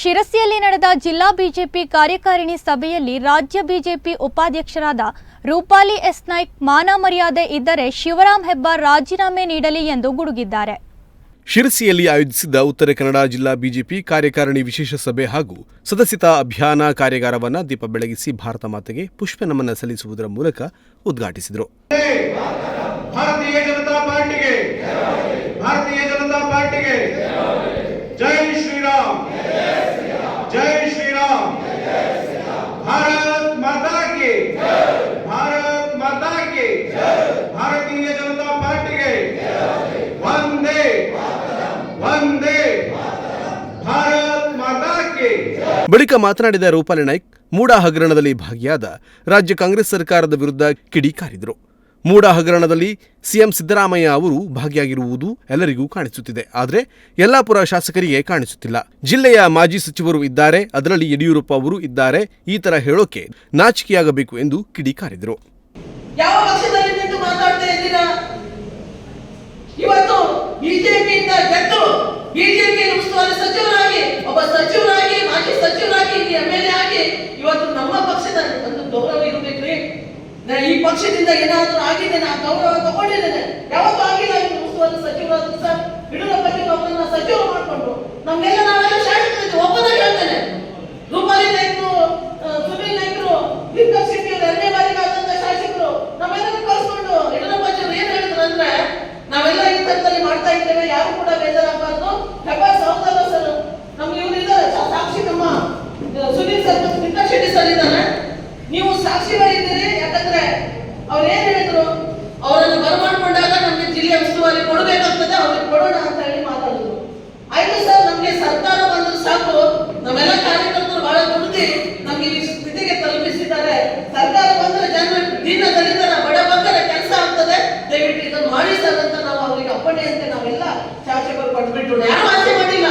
ಶಿರಸಿಯಲ್ಲಿ ನಡೆದ ಜಿಲ್ಲಾ ಬಿಜೆಪಿ ಕಾರ್ಯಕಾರಿಣಿ ಸಭೆಯಲ್ಲಿ ರಾಜ್ಯ ಬಿಜೆಪಿ ಉಪಾಧ್ಯಕ್ಷರಾದ ರೂಪಾಲಿ ಎಸ್ ನಾಯ್ಕ್ ಮಾನ ಮರ್ಯಾದೆ ಇದ್ದರೆ ಶಿವರಾಮ್ ಹೆಬ್ಬಾರ್ ರಾಜೀನಾಮೆ ನೀಡಲಿ ಎಂದು ಗುಡುಗಿದ್ದಾರೆ. ಶಿರಸಿಯಲ್ಲಿ ಆಯೋಜಿಸಿದ್ದ ಉತ್ತರ ಕನ್ನಡ ಜಿಲ್ಲಾ ಬಿಜೆಪಿ ಕಾರ್ಯಕಾರಿಣಿ ವಿಶೇಷ ಸಭೆ ಹಾಗೂ ಸದಸ್ಯತಾ ಅಭಿಯಾನ ಕಾರ್ಯಾಗಾರವನ್ನು ದೀಪ ಬೆಳಗಿಸಿ ಭಾರತ ಮಾತೆಗೆ ಪುಷ್ಪ ನಮನ ಸಲ್ಲಿಸುವುದರ ಮೂಲಕ ಉದ್ಘಾಟಿಸಿದರು. ಭಾರತೀಯ ಜನತಾ ಪಾರ್ಟಿಗೆ ಜೈ ಶ್ರೀರಾಮ್, ಜೈ ಶ್ರೀರಾಮ್, ಭಾರತ್ ಮಾತಾ ಕಿ, ಭಾರತ್ ಮಾತಾ ಕಿ, ಭಾರತೀಯ ಜನತಾ ಪಾರ್ಟಿಗೆ ವಂದೇ ವಂದೇ ಭಾರತ್ ಮಾತಾ ಕಿ. ಬಳಿಕ ಮಾತನಾಡಿದ ರೂಪಾಲಿ ನಾಯ್ಕ್, ಮೂಡಾ ಹಗರಣದಲ್ಲಿ ಭಾಗಿಯಾದ ರಾಜ್ಯ ಕಾಂಗ್ರೆಸ್ ಸರ್ಕಾರದ ವಿರುದ್ಧ ಕಿಡಿಕಾರಿದರು. ಮೂಡಾ ಹಗರಣದಲ್ಲಿ ಸಿಎಂ ಸಿದ್ದರಾಮಯ್ಯ ಅವರು ಭಾಗಿಯಾಗಿರುವುದು ಎಲ್ಲರಿಗೂ ಕಾಣಿಸುತ್ತಿದೆ. ಆದರೆ ಯಲ್ಲಾಪುರ ಶಾಸಕರಿಗೆ ಕಾಣಿಸುತ್ತಿಲ್ಲ. ಜಿಲ್ಲೆಯ ಮಾಜಿ ಸಚಿವರು ಇದ್ದಾರೆ, ಅದರಲ್ಲಿ ಯಡಿಯೂರಪ್ಪ ಅವರು ಇದ್ದಾರೆ. ಈ ತರ ಹೇಳೋಕೆ ನಾಚಿಕೆಯಾಗಬೇಕು ಎಂದು ಕಿಡಿಕಾರಿದರು. ಯಾವ ಪಕ್ಷದಲ್ಲಿ ನಿಂತು ಮಾತಾಡ್ತಾ ಇದ್ದೀರಾ? ಇವತ್ತು ಬಿಜೆಪಿಯಿಂದ ಗೆದ್ದು ಬಿಜೆಪಿ ಉಸ್ತುವಾರಿ ಸಚಿವರಾಗಿ, ಒಬ್ಬ ಸಚಿವರಾಗಿ, ಮಾಜಿ ಸಚಿವರಾಗಿ, ಎಂಎಲ್ಎ ಆಗಿ ಇವತ್ತು ನಮ್ಮ ಪಕ್ಷದ ಒಂದು ಗೌರವ ಇರಬೇಕ್ರಿ. ಈ ಪಕ್ಷದಿಂದ ಏನಾದರೂ ಆಗಿದೆ, ನಾ ಗೌರವ ತಗೊಂಡಿದ್ದೇನೆ. ಯಾವತ್ತೂ ಆಗಿಲ್ಲ. ಉಸ್ತುವಾರಿ ಸಚಿವರಾದ ಸರ್ ಯಡಿಯೂರಪ್ಪ ಅವರನ್ನ ಸಚಿವರು ಮಾಡಿಕೊಂಡು ನಮ್ಗೆಲ್ಲ ನಾವೆಲ್ಲ ಶಾಸಕರಿಗೆ ಒಬ್ಬನಾಗಿ ಹೇಳ್ತೇನೆ. ರೂಪಾಲಿ ನಾಯ್ಕರು, ಸುನೀಲ್ ನಾಯ್ಕರು, ಲಿಂಗರ್ ಶೆಟ್ಟಿ ಅವರು ಎರಡನೇ ಬಾರಿಗೆ ಆದಂತ ಶಾಸಕರು ನಮ್ಮೆಲ್ಲರೂ ಕಳಿಸ್ಕೊಂಡು ಯಡಿಯೂರಪ್ಪ ಅವರು ಏನ್ ಹೇಳಿದ್ರು ಅಂದ್ರೆ, ನಾವೆಲ್ಲ ಈ ತರದಲ್ಲಿ ಮಾಡ್ತಾ ಇದ್ದೇವೆ, ಯಾರು ಕೂಡ ಬೇಜಾರಾಗಬಾರ್ದು. ಹೆಬ್ಬಾರ್ ಸಹೋದರ ಸರ್ ನಮ್ಗೆ ಇವರು ಇದ್ದಾರೆ, ಸಾಕ್ಷಿ ನಮ್ಮ ಸುನೀಲ್ ಸರ್, ಲಿಂಗರ್ ಶೆಟ್ಟಿ ಸರ್ ಇದ್ದಾರೆ. ನೀವು ಸಾಕ್ಷಿಗಳಿದ್ದೀರಿ. ಯಾಕಂದ್ರೆ ಅವ್ರು ಏನ್ ಹೇಳಿದ್ರು, ಅವರನ್ನು ಬರಮಾಡ್ಕೊಂಡಾಗ ನಮ್ಗೆ ಜಿಲ್ಲೆಯ ಉಸ್ತುವಾರಿ ಕೊಡಬೇಕಾಗ್ತದೆ, ಅವ್ರಿಗೆ ಕೊಡೋಣ ಅಂತ ಹೇಳಿ ಮಾತಾಡಿದ್ರು. ಆಯ್ತು ಸರ್, ನಮ್ಗೆ ಸರ್ಕಾರ ಬಂದ್ರೆ ಸಾಕು, ನಮ್ಮೆಲ್ಲ ಕಾರ್ಯಕರ್ತರು ಬಹಳ ದುಡ್ದು ನಮ್ಗೆ ಈ ಸ್ಥಿತಿಗೆ ತಲುಪಿಸಿದ್ದಾರೆ. ಸರ್ಕಾರ ಬಂದ್ರೆ ಜನ ದೀನ ದಲಿತರ ಬಡ ಬಗ್ಗರ ಕೆಲಸ ಆಗ್ತದೆ, ದಯವಿಟ್ಟು ಇದನ್ನು ಮಾಡಿ ಸರ್ ಅಂತ ನಾವು ಅವರಿಗೆ ಅಪ್ಪಣೆಯಂತೆ ನಾವೆಲ್ಲ ಶಾಸಕರು ಕೊಟ್ಬಿಟ್ಟು ಯಾರು ಆಸೆ ಮಾಡಿಲ್ಲ.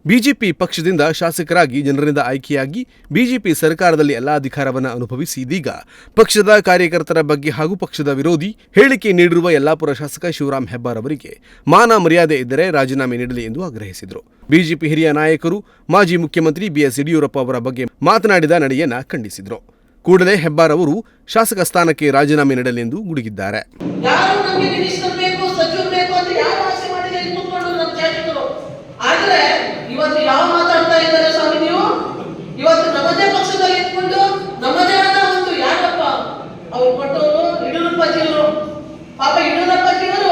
ಬಿಜೆಪಿ ಪಕ್ಷದಿಂದ ಶಾಸಕರಾಗಿ ಜನರಿಂದ ಆಯ್ಕೆಯಾಗಿ ಬಿಜೆಪಿ ಸರ್ಕಾರದಲ್ಲಿ ಎಲ್ಲಾ ಅಧಿಕಾರವನ್ನು ಅನುಭವಿಸಿ ಇದೀಗ ಪಕ್ಷದ ಕಾರ್ಯಕರ್ತರ ಬಗ್ಗೆ ಹಾಗೂ ಪಕ್ಷದ ವಿರೋಧಿ ಹೇಳಿಕೆ ನೀಡಿರುವ ಯಲ್ಲಾಪುರ ಶಾಸಕ ಶಿವರಾಮ್ ಹೆಬ್ಬಾರ್ ಅವರಿಗೆ ಮಾನ ಮರ್ಯಾದೆ ಇದ್ದರೆ ರಾಜೀನಾಮೆ ನೀಡಲಿ ಎಂದು ಆಗ್ರಹಿಸಿದರು. ಬಿಜೆಪಿ ಹಿರಿಯ ನಾಯಕರು ಮಾಜಿ ಮುಖ್ಯಮಂತ್ರಿ ಬಿಎಸ್ ಯಡಿಯೂರಪ್ಪ ಅವರ ಬಗ್ಗೆ ಮಾತನಾಡಿದ ನಡೆಯನ್ನ ಖಂಡಿಸಿದರು. ಕೂಡಲೇ ಹೆಬ್ಬಾರ್ ಅವರು ಶಾಸಕ ಸ್ಥಾನಕ್ಕೆ ರಾಜೀನಾಮೆ ನೀಡಲಿ ಎಂದು ಗುಡುಗಿದ್ದಾರೆ. ಇವತ್ತು ಯಾವ ಮಾತಾಡ್ತಾ ಇದ್ದಾರೆ ಸ್ವಾಮಿ ನೀವು? ಇವತ್ತು ನಮ್ಮದೇ ಪಕ್ಷದಲ್ಲಿ ಇಟ್ಕೊಂಡು ನಮ್ಮದೇ ಆದ ಒಂದು ಯಾರಪ್ಪ ಅವ್ರು ಕೊಟ್ಟವರು ಯಡಿಯೂರಪ್ಪಾಜಿಯವರು. ಪಾಪ ಯಡಿಯೂರಪ್ಪಾಜಿಯವರು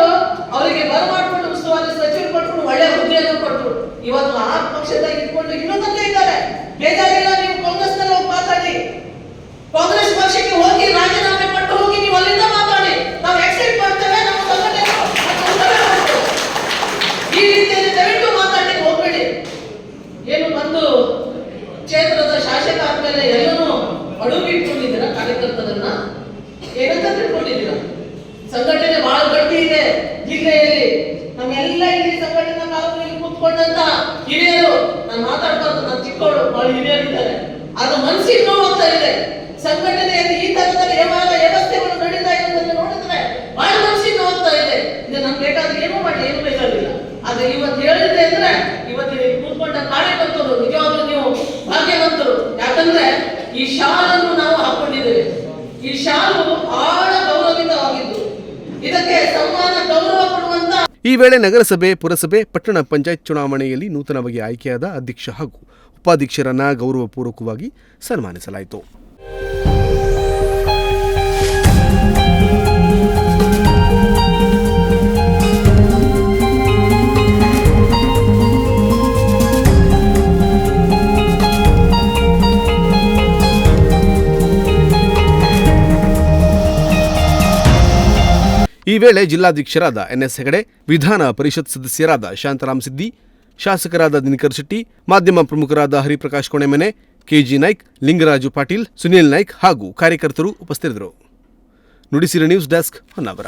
ಅವರಿಗೆ ಬರಮಾಡ್ಕೊಂಡು ಉಸ್ತುವಾರಿ ಸಚಿವರು ಕೊಟ್ಕೊಂಡು ಒಳ್ಳೆ ಹುದ್ದೆಯನ್ನು ಕೊಟ್ಟರು. ಇವತ್ತು ಆ ಪಕ್ಷದಲ್ಲಿ ಇಟ್ಕೊಂಡು ಇನ್ನೊಂದಲ್ಲೇ ಇದ್ದಾರೆ. ಬೇಜಾರಿಲ್ಲ, ನೀವು ಕಾಂಗ್ರೆಸ್ನಲ್ಲಿ ಹೋಗಿ ಮಾತಾಡಿ, ಕಾಂಗ್ರೆಸ್ ಪಕ್ಷಕ್ಕೆ ಹೋಗಿ ರಾಜೀನಾಮೆ ಕೊಟ್ಟು ಹೋಗಿ ನೀವು ಅಲ್ಲಿಂದ ಮಾತಾಡಿ, ನಾವು ಎಕ್ಸೆಪ್ಟ್ ಮಾಡ್ತೇವೆ, ನಮ್ಮ ಸಂಘಟನೆ ಈ ರೀತಿಯಲ್ಲಿ ದಯವಿಟ್ಟು ಮಾತಾಡಲಿಕ್ಕೆ ಹೋಗ್ಬೇಡಿ. ಏನು ಬಂದು ಕ್ಷೇತ್ರದ ಶಾಸಕ ಆದ್ಮೇಲೆ ಎಲ್ಲರೂ ಅಡುಗೆ ಇಟ್ಕೊಂಡಿದ್ದೀರಾ? ಕಾರ್ಯಕರ್ತರನ್ನ ಏನಂತ ತಿಳ್ಕೊಂಡಿದ್ದೀರಾ? ಸಂಘಟನೆ ಬಹಳ ಗಟ್ಟಿ ಇದೆ ಜಿಲ್ಲೆಯಲ್ಲಿ. ನಮ್ಮೆಲ್ಲ ಇಲ್ಲಿ ಸಂಘಟನಾ ಕಾಲದಲ್ಲಿ ಕೂತ್ಕೊಂಡಂತ ಹಿರಿಯರು, ನಾನು ಮಾತಾಡ್ಬಾರ್ದು, ನಾನು ಚಿಕ್ಕವಳು, ಬಹಳ ಹಿರಿಯರಿದ್ದಾರೆ. ಅದು ಮನಸ್ಸಿಗೆ ನೋವಾಗ್ತಾ ಇದೆ. ಸಂಘಟನೆಯಲ್ಲಿ ಈ ತರದಲ್ಲಿ ವ್ಯವಸ್ಥೆಗಳು ನಡೀತಾ ಇರೋದನ್ನು ನೋಡಿದ್ರೆ ಬಹಳ ಮನಸ್ಸಿಗೆ ನೋವಾಗ್ತಾ ಇದೆ. ಇದು ನಮ್ಗೆ ಬೇಕಾದ್ರೆ ಏನೂ ಮಾಡಿ, ಏನು ಬೇಕಾಗಿಲ್ಲ. ಆದ್ರೆ ಇವತ್ತು ಹೇಳಿದ್ರೆ ಅಂದ್ರೆ ಇವತ್ತಿನ ಕೂತ್ಕೊಂಡ ಕಾರ್ಯಕರ್ತರು ನಿಜವಾಗ್ಲೂ ನೀವು ಭಾಗ್ಯವಂತರು. ಯಾಕಂದ್ರೆ ಈ ಶಾಲನ್ನು ನಾವು ಹಾಕೊಂಡಿದ್ದೇವೆ. ಈ ಶಾಲು ಬಹಳ ಗೌರವಿತವಾಗಿದ್ದು, ಇದಕ್ಕೆ ಸನ್ಮಾನ ಗೌರವ ಕೊಡುವಂತ. ಈ ವೇಳೆ ನಗರಸಭೆ, ಪುರಸಭೆ, ಪಟ್ಟಣ ಪಂಚಾಯತ್ ಚುನಾವಣೆಯಲ್ಲಿ ನೂತನವಾಗಿ ಆಯ್ಕೆಯಾದ ಅಧ್ಯಕ್ಷ ಹಾಗೂ ಉಪಾಧ್ಯಕ್ಷರನ್ನ ಗೌರವಪೂರ್ವಕವಾಗಿ ಸನ್ಮಾನಿಸಲಾಯಿತು. ಈ ವೇಳೆ ಜಿಲ್ಲಾಧ್ಯಕ್ಷರಾದ ಎನ್ಎಸ್ ಹೆಗಡೆ, ವಿಧಾನ ಪರಿಷತ್ ಸದಸ್ಯರಾದ ಶಾಂತರಾಮ್ ಸಿದ್ದಿ, ಶಾಸಕರಾದ ದಿನಕರ್ ಶೆಟ್ಟಿ, ಮಾಧ್ಯಮ ಪ್ರಮುಖರಾದ ಹರಿಪ್ರಕಾಶ್ ಕೋಣೆಮನೆ, ಕೆಜಿ ನಾಯ್ಕ್, ಲಿಂಗರಾಜು ಪಾಟೀಲ್, ಸುನೀಲ್ ನಾಯ್ಕ್ ಹಾಗೂ ಕಾರ್ಯಕರ್ತರು ಉಪಸ್ಥಿತರಿದ್ದರು. Nudisiri news desk, Honnavar.